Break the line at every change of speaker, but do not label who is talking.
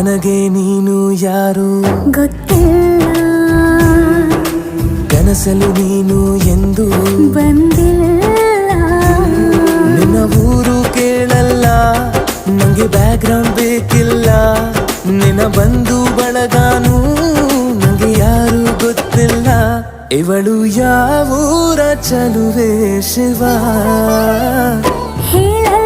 ನನಗೆ ನೀನು ಯಾರು
ಗೊತ್ತಿಲ್ಲ,
ಕನಸಲು ನೀನು ಎಂದು
ಬಂದಿಲ್ಲ.
ನಿನ್ನ ಊರು ಕೇಳಲ್ಲ, ನಂಗೆ ಬ್ಯಾಕ್ಗ್ರೌಂಡ್ ಬೇಕಿಲ್ಲ. ನಿನ್ನ ಬಂಧು ಬಳಗಾನು ನಂಗೆ ಯಾರು ಗೊತ್ತಿಲ್ಲ. ಇವಳು ಯಾವೂರ ಚಲುವೆ ಶಿವ
ಹೇಳಲ್ಲ